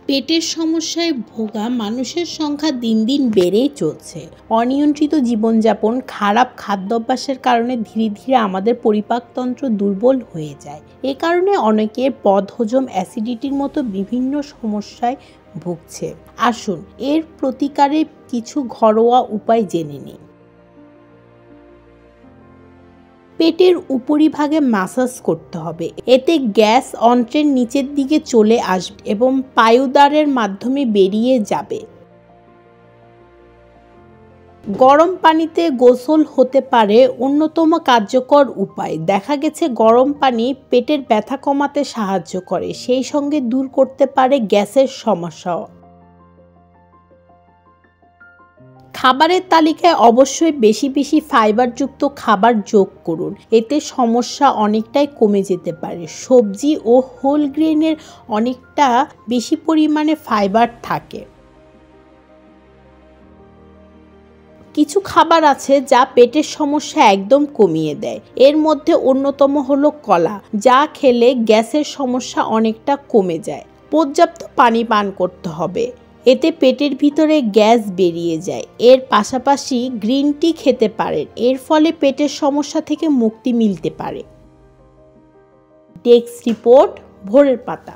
পেটের সমস্যায় ভোগা মানুষের সংখ্যা দিন দিন বেড়েই চলছে। অনিয়ন্ত্রিত জীবনযাপন, খারাপ খাদ্যাভ্যাসের কারণে ধীরে ধীরে আমাদের পরিপাকতন্ত্র দুর্বল হয়ে যায়। এ কারণে অনেকের বদহজম, অ্যাসিডিটির মতো বিভিন্ন সমস্যায় ভুগছে। আসুন এর প্রতিকারে কিছু ঘরোয়া উপায় জেনে নিই। পেটের উপরিভাগে ম্যাসাজ করতে হবে। এতে গ্যাস অন্ত্রের নিচের দিকে চলে আসবে এবং পায়ুদ্বারের মাধ্যমে বেরিয়ে যাবে। গরম পানিতে গোসল হতে পারে অন্যতম কার্যকর উপায়। দেখা গেছে গরম পানি পেটের ব্যথা কমাতে সাহায্য করে, সেই সঙ্গে দূর করতে পারে গ্যাসের সমস্যাও। খাবারের তালিকায় অবশ্যই বেশি বেশি ফাইবারযুক্ত খাবার যোগ করুন, এতে সমস্যা অনেকটাই কমে যেতে পারে। সবজি ও হোল গ্রেনের অনেকটা বেশি পরিমাণে ফাইবার থাকে। কিছু খাবার আছে যা পেটের সমস্যা একদম কমিয়ে দেয়। এর মধ্যে অন্যতম হলো কলা, যা খেলে গ্যাসের সমস্যা অনেকটা কমে যায়। পর্যাপ্ত পানি পান করতে হবে, এতে পেটের ভিতরে গ্যাস বেরিয়ে যায়। এর পাশাপাশি গ্রিন টি খেতে পারেন, এর ফলে পেটের সমস্যা থেকে মুক্তি মিলতে পারে। ডেস্ক রিপোর্ট, ভোরের পাতা।